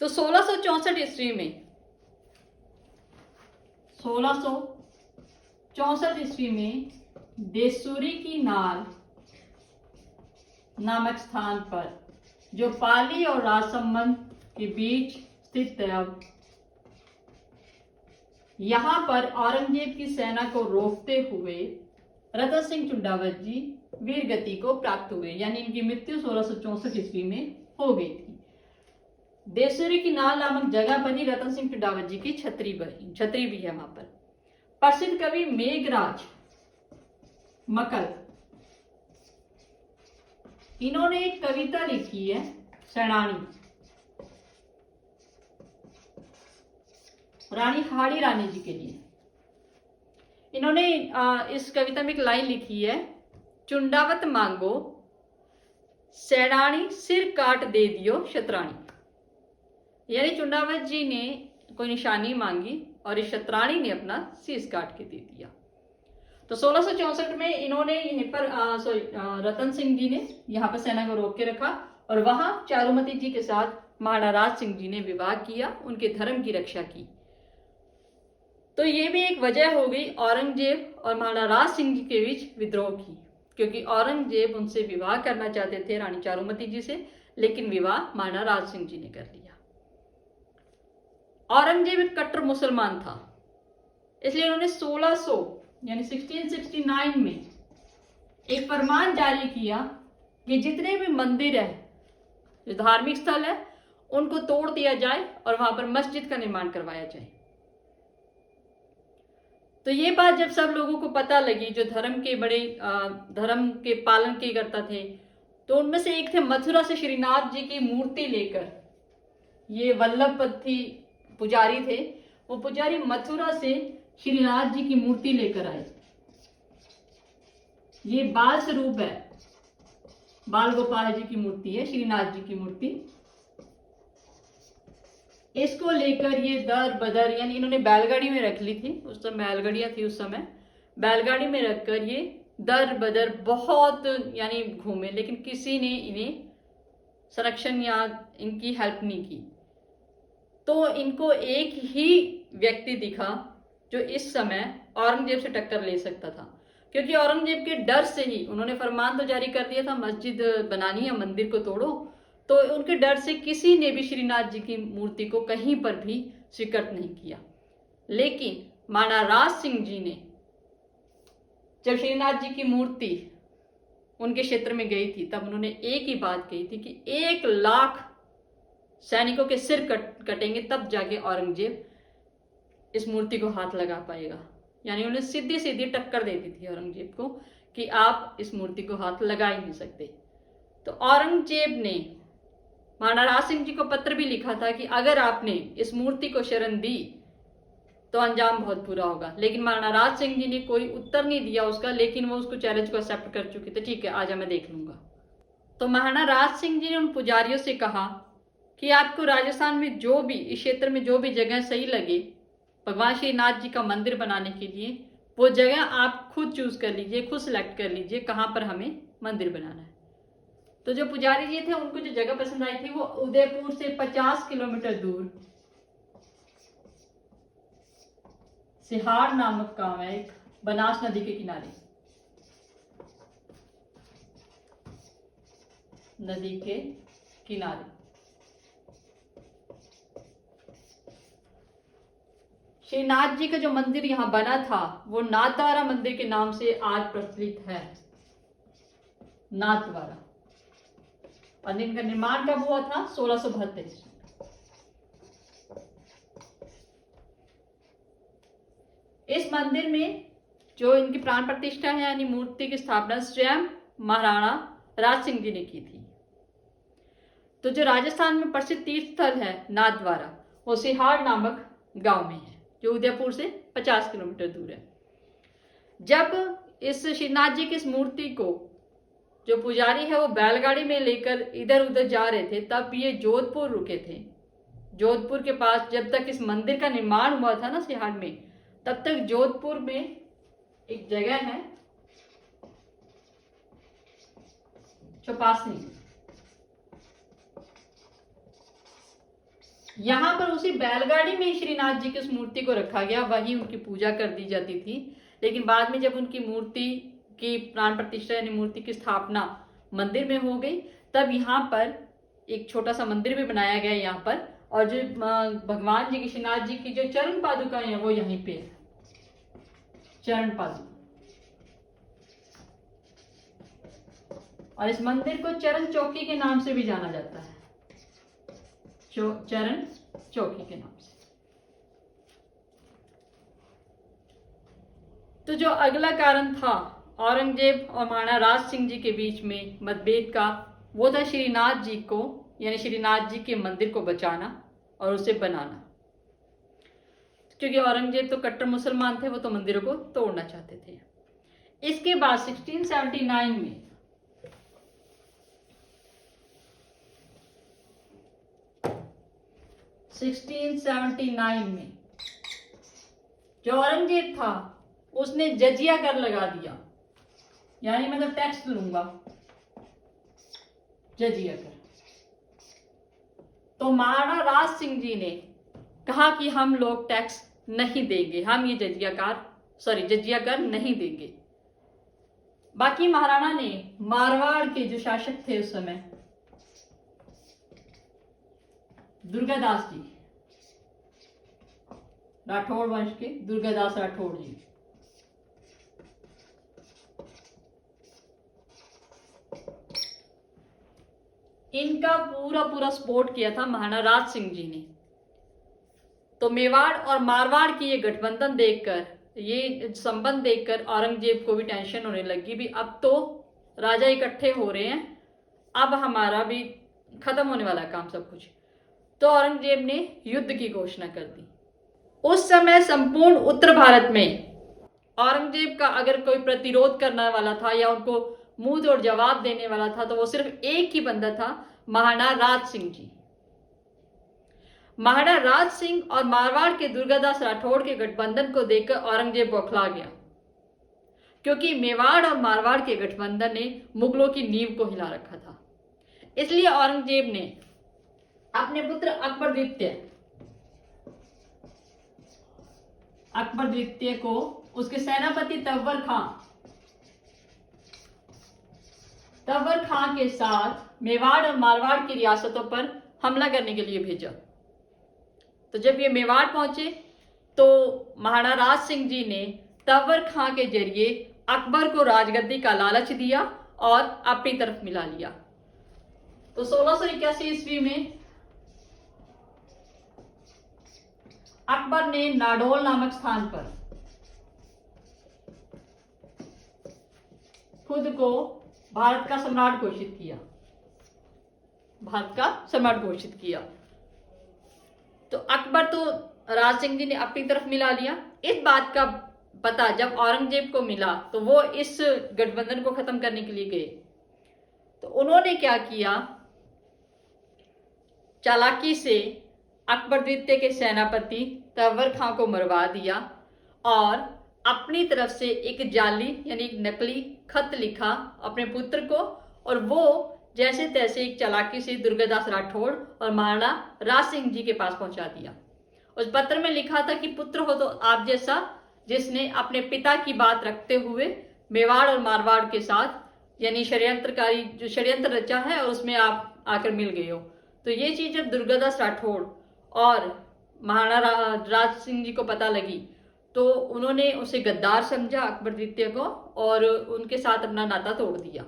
तो 1664 ईस्वी में 1664 ईस्वी में देसूरी की नाल नामक स्थान पर, जो पाली और राजसमंद के बीच स्थित है, अब यहां पर औरंगजेब की सेना को रोकते हुए रतन सिंह चुंडावत जी वीर गति को प्राप्त हुए, यानी इनकी मृत्यु 1664 ईस्वी में हो गई थी। देसूरी की नाल नामक जगह पर ही रतन सिंह चुंडावत जी की छतरी भी है वहां पर। प्रसिद्ध कवि मेघराज मकल, इन्होंने एक कविता लिखी है सेनानी, रानी हाड़ी रानी जी के लिए। इन्होंने इस कविता में एक लाइन लिखी है, चुंडावत मांगो सेनानी सिर काट दे दियो शतरानी। यानी चुंडावत जी ने कोई निशानी मांगी और इस शतरानी ने अपना शीश काट के दे दिया। तो 1664 में इन्होंने यहीं पर रतन सिंह जी ने यहाँ पर सेना को रोक के रखा और वहां चारुमती जी के साथ महाराणा राज सिंह जी ने विवाह किया, उनके धर्म की रक्षा की। तो ये भी एक वजह हो गई औरंगजेब और महाराणा राज सिंह जी के बीच विद्रोह की, क्योंकि औरंगजेब उनसे विवाह करना चाहते थे रानी चारुमती जी से, लेकिन विवाह महाराणा राज सिंह जी ने कर लिया। औरंगजेब एक कट्टर मुसलमान था, इसलिए उन्होंने 1669 में एक फरमान जारी किया कि जितने भी मंदिर है, जो धार्मिक स्थल है, उनको तोड़ दिया जाए और वहां पर मस्जिद का निर्माण करवाया जाए। तो ये बात जब सब लोगों को पता लगी, जो धर्म के पालन के करता थे, तो उनमें से एक थे मथुरा से श्रीनाथ जी की मूर्ति लेकर, ये वल्लभपति पुजारी थे, वो पुजारी मथुरा से श्रीनाथ जी की मूर्ति लेकर आए। ये बाल स्वरूप है, बाल गोपाल जी की मूर्ति है, श्रीनाथ जी की मूर्ति। इसको लेकर ये दर बदर, यानी इन्होंने बैलगाड़ी में रख ली थी, उस समय बैलगाड़ियां थी, उस समय बैलगाड़ी में रखकर ये दर बदर बहुत यानी घूमे, लेकिन किसी ने इन्हें संरक्षण या इनकी हेल्प नहीं की। तो इनको एक ही व्यक्ति दिखा जो इस समय औरंगजेब से टक्कर ले सकता था, क्योंकि औरंगजेब के डर से ही उन्होंने फरमान तो जारी कर दिया था मस्जिद बनानी है, मंदिर को तोड़ो, तो उनके डर से किसी ने भी श्रीनाथ जी की मूर्ति को कहीं पर भी स्वीकृत नहीं किया। लेकिन महाराणा राज सिंह जी ने जब श्रीनाथ जी की मूर्ति उनके क्षेत्र में गई थी, तब उन्होंने एक ही बात कही थी कि 1 लाख सैनिकों के सिर कटेंगे, तब जाके औरंगजेब इस मूर्ति को हाथ लगा पाएगा। यानी उन्हें सीधी सीधी टक्कर दे दी थी औरंगजेब को कि आप इस मूर्ति को हाथ लगा ही नहीं सकते। तो औरंगजेब ने महाराणा राज सिंह जी को पत्र भी लिखा था कि अगर आपने इस मूर्ति को शरण दी तो अंजाम बहुत बुरा होगा, लेकिन महाराणा राज सिंह जी ने कोई उत्तर नहीं दिया उसका, लेकिन वो उसको चैलेंज को एक्सेप्ट कर चुके थे, ठीक है आजा मैं देख लूंगा। तो महाराणा राज सिंह जी ने उन पुजारियों से कहा कि आपको राजस्थान में जो भी, इस क्षेत्र में जो भी जगह सही लगे भगवान श्रीनाथ जी का मंदिर बनाने के लिए, वो जगह आप खुद चूज कर लीजिए, खुद सिलेक्ट कर लीजिए कहां पर हमें मंदिर बनाना है। तो जो पुजारी जी थे, उनको जो जगह पसंद आई थी, वो उदयपुर से 50 किलोमीटर दूर सिहाड़ नामक गांव है, एक बनास नदी के किनारे, नदी के किनारे। श्रीनाथ जी का जो मंदिर यहां बना था, वो नाथद्वारा मंदिर के नाम से आज प्रचलित है, नाथद्वारा। और इनका निर्माण कब हुआ था? 1672। इस मंदिर में जो इनकी प्राण प्रतिष्ठा है, यानी मूर्ति की स्थापना स्वयं महाराणा राज सिंह जी ने की थी। तो जो राजस्थान में प्रसिद्ध तीर्थ स्थल है नाथद्वारा, वो सिहाड़ नामक गांव में है, जो उदयपुर से 50 किलोमीटर दूर है। जब इस श्रीनाथ जी की इस मूर्ति को जो पुजारी है वो बैलगाड़ी में लेकर इधर उधर जा रहे थे, तब ये जोधपुर रुके थे। जोधपुर के पास जब तक इस मंदिर का निर्माण हुआ था ना सिहाड़ में, तब तक जोधपुर में एक जगह है चौपासनी, यहाँ पर उसी बैलगाड़ी में श्रीनाथ जी की उस मूर्ति को रखा गया, वहीं उनकी पूजा कर दी जाती थी। लेकिन बाद में जब उनकी मूर्ति की प्राण प्रतिष्ठा यानी मूर्ति की स्थापना मंदिर में हो गई, तब यहाँ पर एक छोटा सा मंदिर भी बनाया गया यहाँ पर, और जो भगवान जी की, श्रीनाथ जी की जो चरण पादुकाएं हैं वो यहीं पे है, चरण पादुका। और इस मंदिर को चरण चौकी के नाम से भी जाना जाता है, चरण चौकी के नाम से। तो जो अगला कारण था औरंगजेब और महाराणा राज सिंह जी के बीच में मतभेद का, वो था श्रीनाथ जी को यानी श्रीनाथ जी के मंदिर को बचाना और उसे बनाना। क्योंकि औरंगजेब तो कट्टर मुसलमान थे, वो तो मंदिरों को तोड़ना चाहते थे। इसके बाद 1679 में जो औरंगजेब था उसने जजिया कर लगा दिया, यानी मतलब टैक्स लूंगा, जजिया कर। तो महाराणा राज सिंह जी ने कहा कि हम लोग टैक्स नहीं देंगे, हम ये जजिया कर नहीं देंगे। बाकी महाराणा ने मारवाड़ के जो शासक थे उस समय, दुर्गादास जी, राठौड़ वंश के दुर्गादास राठौड़ जी, इनका पूरा सपोर्ट किया था महाराणा राज सिंह जी ने। तो मेवाड़ और मारवाड़ की ये गठबंधन देखकर, ये संबंध देखकर औरंगजेब को भी टेंशन होने लगी, भी अब तो राजा इकट्ठे हो रहे हैं, अब हमारा भी खत्म होने वाला काम सब कुछ। तो औरंगजेब ने युद्ध की घोषणा कर दी। उस समय संपूर्ण उत्तर भारत में औरंगजेब का अगर कोई प्रतिरोध करने वाला था या उनको मुंह तोड़ जवाब देने वाला था, तो वो सिर्फ एक ही बंदा था, महाराणा राज सिंह जी। महाराणा राज सिंह और मारवाड़ के दुर्गादास राठौड़ के गठबंधन को देखकर औरंगजेब बौखला गया, क्योंकि मेवाड़ और मारवाड़ के गठबंधन ने मुगलों की नींव को हिला रखा था। इसलिए औरंगजेब ने अपने पुत्र अकबर द्वितीय को उसके सेनापति तव्वर खां के साथ मेवाड़ और मारवाड़ की रियासतों पर हमला करने के लिए भेजा। तो जब ये मेवाड़ पहुंचे तो महाराणा राज सिंह जी ने तव्वर खां के जरिए अकबर को राजगद्दी का लालच दिया और अपनी तरफ मिला लिया। तो 1681 ईस्वी में अकबर ने नाडोल नामक स्थान पर खुद को भारत का सम्राट घोषित किया। तो अकबर तो राज सिंह जी ने अपनी तरफ मिला लिया। इस बात का पता जब औरंगजेब को मिला तो वो इस गठबंधन को खत्म करने के लिए गए। तो उन्होंने क्या किया, चालाकी से अकबर द्वितीय के सेनापति तव्वर खां को मरवा दिया और अपनी तरफ से एक जाली यानी एक नकली खत लिखा अपने पुत्र को, और वो जैसे तैसे एक चालाकी से दुर्गादास राठौड़ और महाराणा राज सिंह जी के पास पहुंचा दिया। उस पत्र में लिखा था कि पुत्र हो तो आप जैसा, जिसने अपने पिता की बात रखते हुए मेवाड़ और मारवाड़ के साथ यानी षड्यंत्रकारी जो षड्यंत्र रचा है और उसमें आप आकर मिल गए हो। तो ये चीज जब दुर्गादास राठौड़ और महाराणा राज सिंह जी को पता लगी तो उन्होंने उसे गद्दार समझा अकबर द्वितीय को और उनके साथ अपना नाता तोड़ दिया।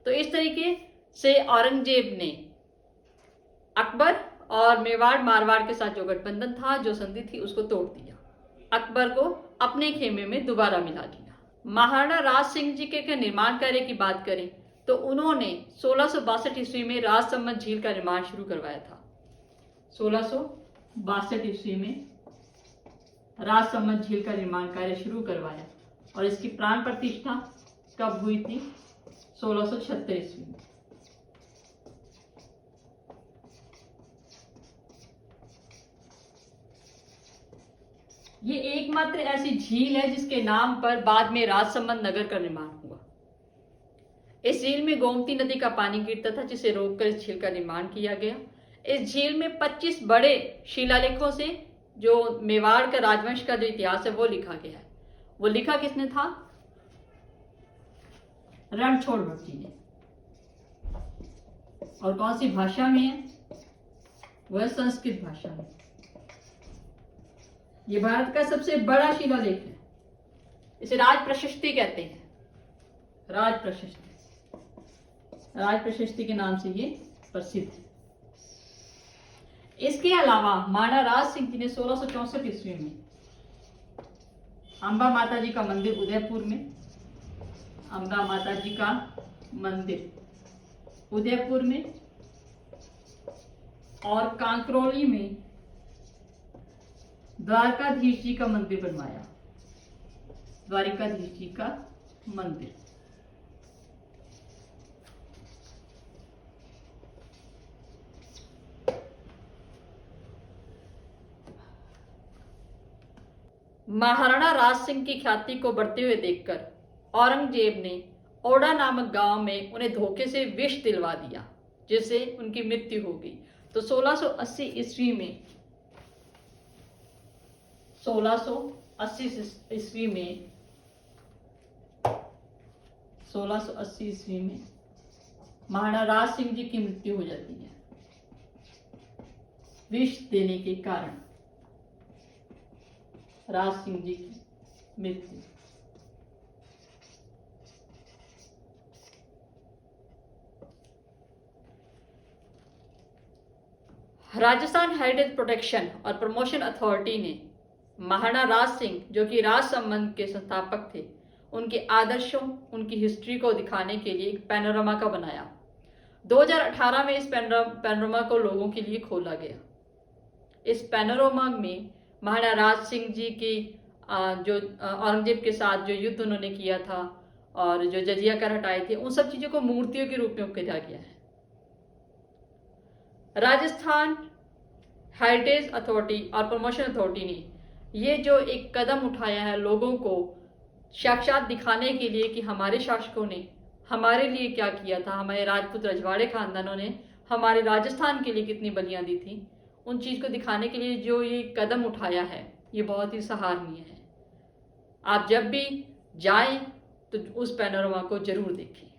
तो इस तरीके से औरंगजेब ने अकबर और मेवाड़ मारवाड़ के साथ जो गठबंधन था, जो संधि थी, उसको तोड़ दिया, अकबर को अपने खेमे में दोबारा मिला लिया। महाराणा राज सिंह जी के निर्माण कार्य की बात करें तो उन्होंने 1662 ईस्वी में राजसमंद झील का निर्माण शुरू करवाया था। 1662 ईस्वी में राजसमंद झील का निर्माण कार्य शुरू करवाया और इसकी प्राण प्रतिष्ठा कब हुई थी? 1676 ईस्वी में। ये एकमात्र ऐसी झील है जिसके नाम पर बाद में राजसमंद नगर का निर्माण हुआ। इस झील में गोमती नदी का पानी गिरता था, जिसे रोककर इस झील का निर्माण किया गया। इस झील में 25 बड़े शिलालेखों से जो मेवाड़ का राजवंश का जो इतिहास है वो लिखा गया है। वो लिखा किसने था? रणछोड़ भट्टी ने। और कौन सी भाषा में है? वह संस्कृत भाषा में। ये भारत का सबसे बड़ा शिलालेख है। इसे राज प्रशस्ति कहते हैं। राज प्रशस्ति, राज प्रशस्ति के नाम से ये प्रसिद्ध है। इसके अलावा महाराणा राज सिंह जी ने 1664 ईस्वी में अंबा माता जी का मंदिर उदयपुर में, अंबा माता जी का मंदिर उदयपुर में और कांकरोली में द्वारकाधीश जी का मंदिर बनवाया। द्वारकाधीश जी का मंदिर। महाराणा राज सिंह की ख्याति को बढ़ते हुए देखकर औरंगजेब ने ओडा नामक गांव में उन्हें धोखे से विष दिलवा दिया, जिससे उनकी मृत्यु हो गई। तो 1680 ईस्वी में 1680 ईस्वी में महाराणा राज सिंह जी की मृत्यु हो जाती है विष देने के कारण। राज सिंह जी की मृत्यु। राजस्थान हेरिटेज प्रोटेक्शन और प्रमोशन अथॉरिटी ने महाराणा राज सिंह, जो कि राज संबंध के संस्थापक थे, उनके आदर्शों, उनकी हिस्ट्री को दिखाने के लिए एक पैनोरमा का बनाया। 2018 में इस पैनोरमा को लोगों के लिए खोला गया। इस पैनोरमा में महाराणा राज सिंह जी की जो औरंगजेब के साथ जो युद्ध उन्होंने किया था और जो जजिया कर हटाए थे, उन सब चीजों को मूर्तियों के रूप में उकेरा गया है। राजस्थान हेरिटेज अथॉरिटी और प्रमोशन अथॉरिटी ने ये जो एक कदम उठाया है लोगों को साक्षात दिखाने के लिए कि हमारे शासकों ने हमारे लिए क्या किया था, हमारे राजपूत रजवाड़े खानदानों ने हमारे राजस्थान के लिए कितनी बलियां दी थी, उन चीज को दिखाने के लिए जो ये कदम उठाया है, ये बहुत ही सराहनीय है। आप जब भी जाएं तो उस पैनोरमा को जरूर देखें।